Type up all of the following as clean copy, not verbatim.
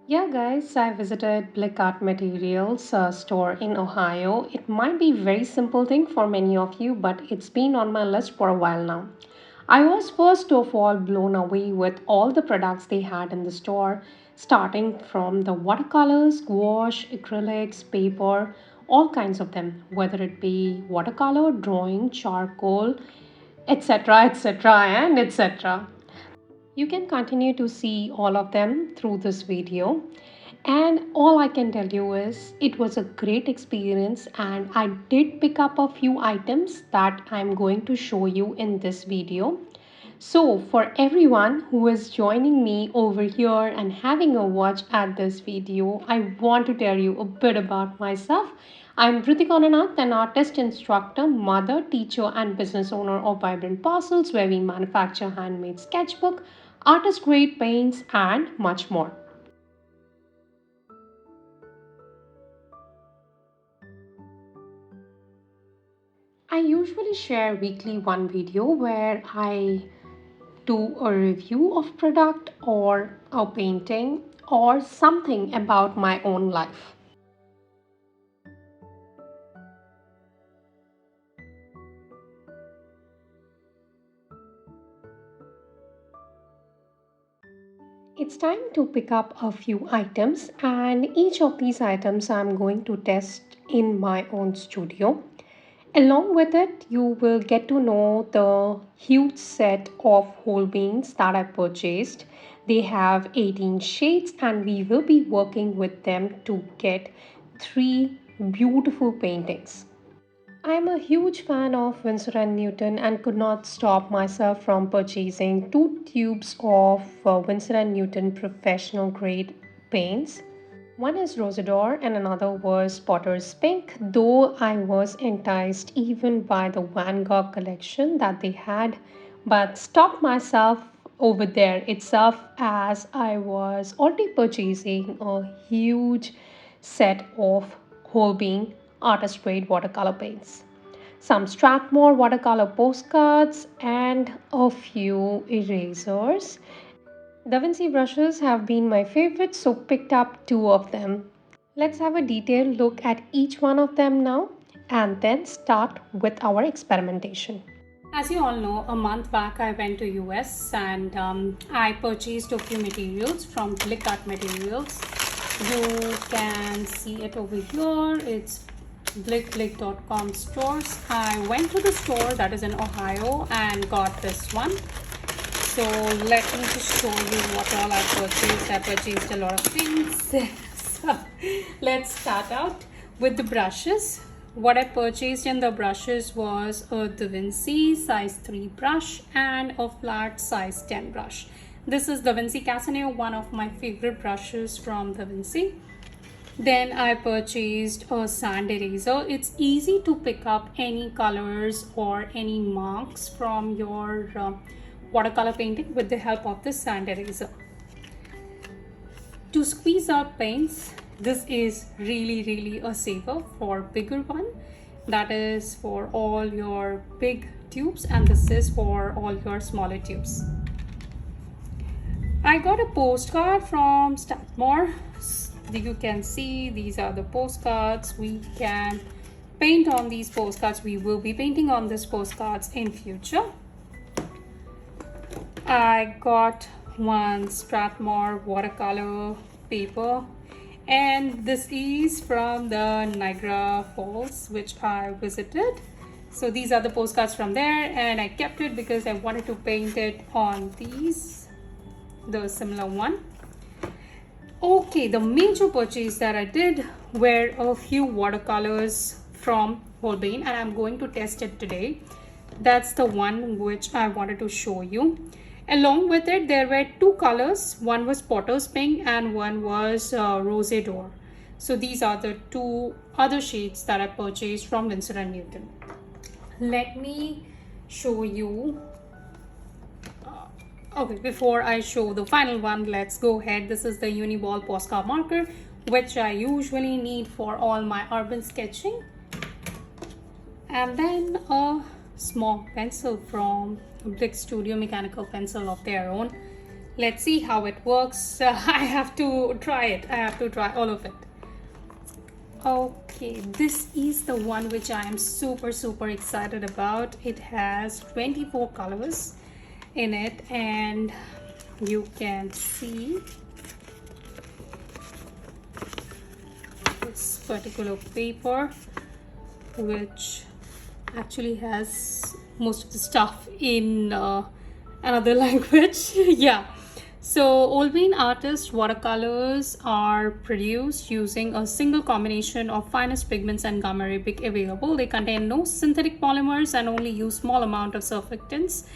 Yeah, guys, I visited Blick Art Materials store in Ohio. It might be very simple thing for many of you, but it's been on my list for a while now. I was first of all blown away with all the products they had in the store, starting from the watercolors, gouache, acrylics, paper, all kinds of them, whether it be watercolor, drawing, charcoal, etc., etc., and etc. You can continue to see all of them through this video. And all I can tell you is it was a great experience, and I did pick up a few items that I'm going to show you in this video. So, for everyone who is joining me over here and having a watch at this video, I want to tell you a bit about myself. I'm Ritika Ananath, an artist, instructor, mother, teacher, and business owner of Vibrant Parcels, where we manufacture handmade sketchbook, artist grade paints, and much more. I usually share weekly one video where I do a review of product or a painting or something about my own life. It's time to pick up a few items, and each of these items I'm going to test in my own studio. Along with it, you will get to know the huge set of Holbeins that I purchased. They have 18 shades, and we will be working with them to get three beautiful paintings. I am a huge fan of Winsor and Newton and could not stop myself from purchasing two tubes of Winsor and Newton professional grade paints. One is Rosador and another was Potter's Pink, though I was enticed even by the Van Gogh collection that they had, but stopped myself over there itself as I was already purchasing a huge set of Holbein artist grade watercolor paints, some Strathmore watercolor postcards, and a few erasers. Da Vinci brushes have been my favorite, so picked up two of them. Let's have a detailed look at each one of them now and then start with our experimentation. As you all know, a month back I went to US and I purchased a few materials from Blick Art Materials. You can see it over here. It's blick.com stores. I went to the store that is in Ohio and got this one. So let me just show you what all I purchased. I purchased a lot of things. So let's start out with the brushes. What I purchased in the brushes was a Da Vinci size 3 brush and a flat size 10 brush. This is Da Vinci Casaneo, one of my favorite brushes from Da Vinci. Then I purchased a sand eraser. It's easy to pick up any colors or any marks from your watercolor painting with the help of the sand eraser. To squeeze out paints, this is really a saver for bigger one. That is for all your big tubes, and this is for all your smaller tubes. I got a postcard from Strathmore. You can see these are the postcards. We can paint on these postcards. We will be painting on these postcards in future. I got one Strathmore watercolor paper, and this is from the Niagara Falls, which I visited. So these are the postcards from there, and I kept it because I wanted to paint it on these, the similar one. Okay, the major purchase that I did were a few watercolors from Holbein, and I'm going to test it today. That's the one which I wanted to show you. Along with it, there were two colors. One was Potter's Pink and one was Rosé d'Or. So these are the two other shades that I purchased from Winsor and Newton. Let me show you. Okay, before I show the final one, let's go ahead. This is the Uniball Posca marker, which I usually need for all my urban sketching. And then a small pencil from Blick Studio, mechanical pencil of their own. Let's see how it works. I have to try it. I have to try all of it. Okay, this is the one which I am super excited about. It has 24 colors in it, and you can see this particular paper, which actually has most of the stuff in another language. Yeah. So Holbein artist watercolors are produced using a single combination of finest pigments and gamma arabic available. They contain no synthetic polymers and only use small amount of surfactants,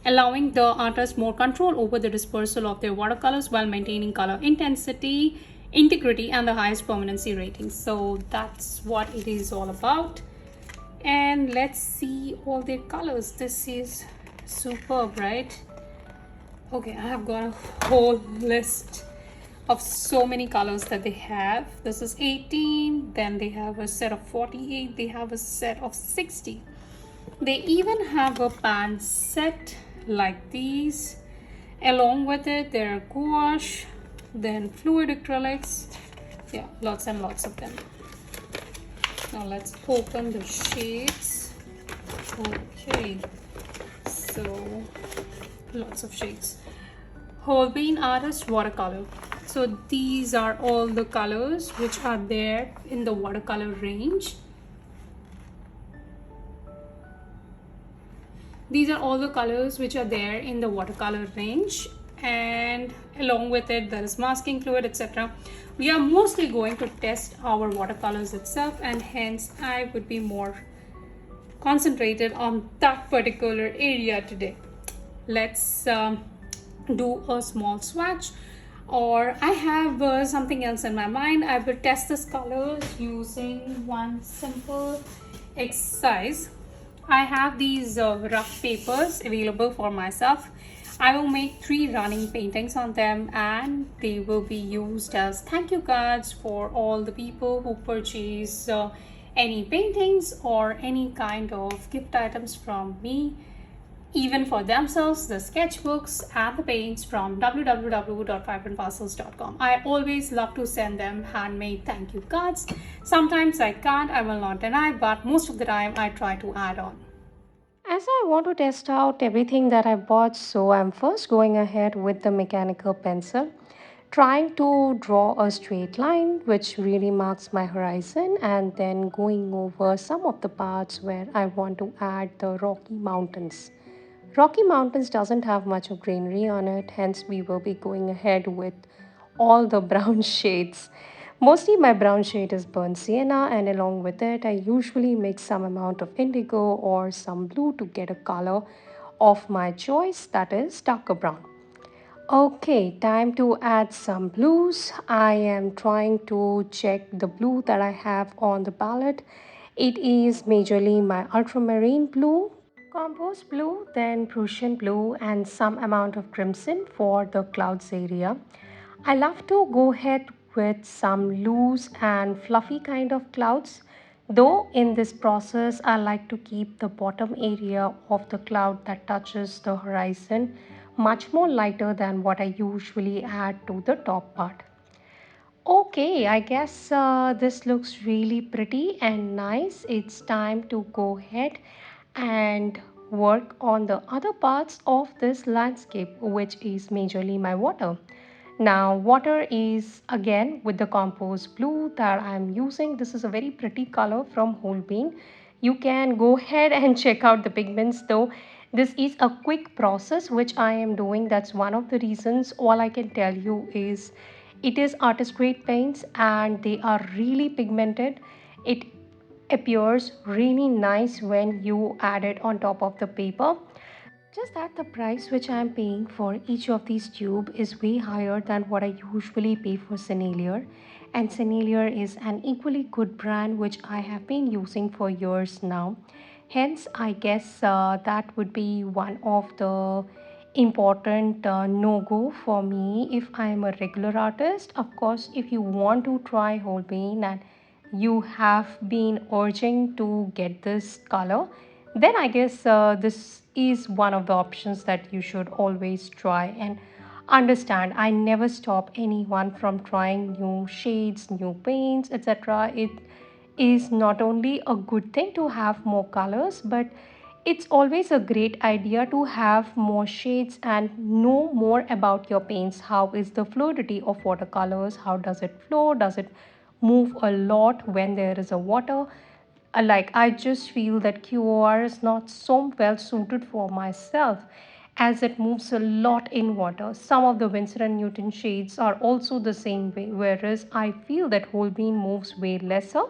allowing the artist more control over the dispersal of their watercolors while maintaining color intensity, integrity, and the highest permanency ratings. So that's what it is all about. And let's see all their colors. This is superb, right? Okay, I have got a whole list of so many colors that they have. This is 18, then they have a set of 48, they have a set of 60. They even have a pan set like these. Along with it, there are gouache, then fluid acrylics. Yeah, lots and lots of them. Now let's open the shades. Okay, so lots of shades. Holbein artist watercolor. So these are all the colors which are there in the watercolor range. These are all the colors which are there in the watercolor range, and along with it there is masking fluid, etc. We are mostly going to test our watercolors itself, and hence I would be more concentrated on that particular area today. Let's do a small swatch, or I have something else in my mind. I will test this colors using one simple exercise. I have these rough papers available for myself. I will make 3 running paintings on them, and they will be used as thank you cards for all the people who purchase any paintings or any kind of gift items from me, even for themselves, the sketchbooks and the paints from www.vibrantparcels.com. I always love to send them handmade thank you cards. Sometimes I can't, I will not deny, but most of the time I try to add on. As I want to test out everything that I bought, so I'm first going ahead with the mechanical pencil, trying to draw a straight line which really marks my horizon, and then going over some of the parts where I want to add the Rocky Mountains. Rocky Mountains doesn't have much of greenery on it, hence we will be going ahead with all the brown shades. Mostly my brown shade is burnt sienna, and along with it I usually mix some amount of indigo or some blue to get a color of my choice, that is darker brown. Okay, time to add some blues. I am trying to check the blue that I have on the palette. It is majorly my ultramarine blue, compost blue, then Prussian blue, and some amount of crimson for the clouds area. I love to go ahead with some loose and fluffy kind of clouds, though in this process I like to keep the bottom area of the cloud that touches the horizon much more lighter than what I usually add to the top part. Okay, I guess this looks really pretty and nice. It's time to go ahead and work on the other parts of this landscape, which is majorly my water. Now, water is again with the compost blue that I'm using. This is a very pretty color from Holbein. You can go ahead and check out the pigments, though this is a quick process which I am doing. That's one of the reasons. All I can tell you is it is artist grade paints and they are really pigmented. It appears really nice when you add it on top of the paper. Just that the price which I am paying for each of these tube is way higher than what I usually pay for Senelier. And Senelier is an equally good brand which I have been using for years now. Hence, I guess that would be one of the important no-go for me if I am a regular artist. Of course, if you want to try Holbein and you have been urging to get this color, then I guess this is one of the options that you should always try. And Understand, I never stop anyone from trying new shades, new paints, etc. It is not only a good thing to have more colors, but it's always a great idea to have more shades and know more about your paints. How is the fluidity of watercolors? How does it flow? Does it move a lot when there is a water? Like, I just feel that QOR is not so well suited for myself as it moves a lot in water. Some of the Winsor and Newton shades are also the same way, whereas I feel that Holbein moves way lesser,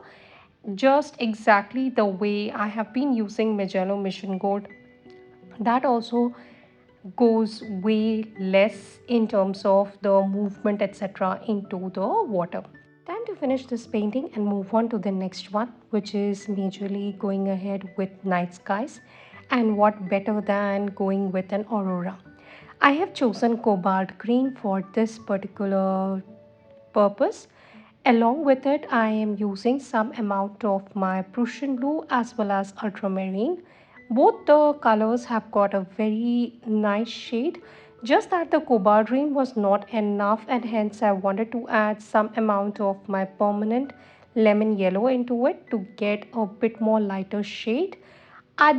just exactly the way I have been using Magello Mission Gold. That also goes way less in terms of the movement, etc., into the water. Time to finish this painting and move on to the next one, which is majorly going ahead with night skies. And what better than going with an aurora? I have chosen cobalt green for this particular purpose. Along with it, I am using some amount of my Prussian blue as well as ultramarine. Both the colors have got a very nice shade, just that the cobalt green was not enough, and hence I wanted to add some amount of my permanent lemon yellow into it to get a bit more lighter shade.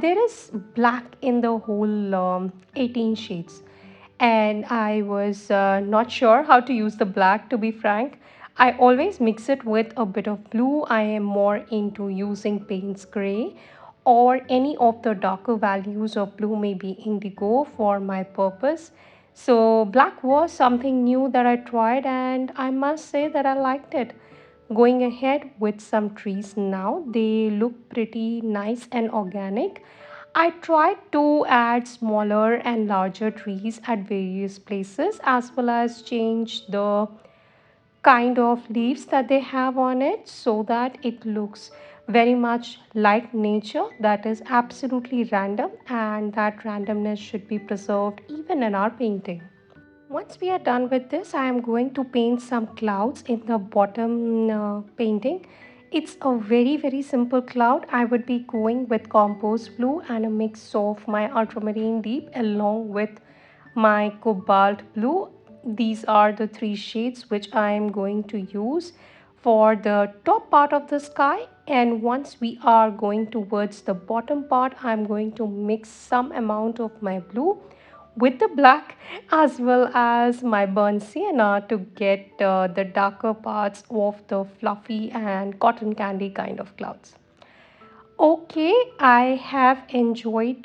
There is black in the whole 18 shades, and I was not sure how to use the black, to be frank. I always mix it with a bit of blue. I am more into using Payne's gray or any of the darker values of blue, maybe indigo for my purpose. So black was something new that I tried, and I must say that I liked it. Going ahead with some trees now, they look pretty nice and organic. I tried to add smaller and larger trees at various places, as well as change the kind of leaves that they have on it so that it looks very much like nature. That is absolutely random, and that randomness should be preserved even in our painting. Once we are done with this, I am going to paint some clouds in the bottom painting. It's a very simple cloud. I would be going with compost blue and a mix of my ultramarine deep along with my cobalt blue. These are the three shades which I am going to use for the top part of the sky. And once we are going towards the bottom part, I'm going to mix some amount of my blue with the black as well as my burnt sienna to get the darker parts of the fluffy and cotton candy kind of clouds. Okay, I have enjoyed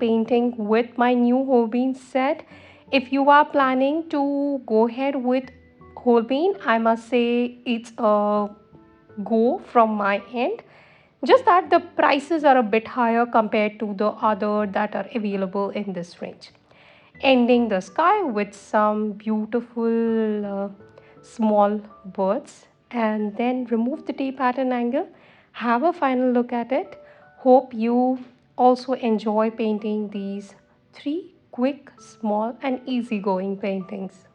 painting with my new Holbein set. If you are planning to go ahead with Holbein, I must say it's a go from my end. Just that the prices are a bit higher compared to the other that are available in this range. Ending the sky with some beautiful small birds, and then remove the T pattern angle. Have a final look at it. Hope you also enjoy painting these three quick, small and easygoing paintings.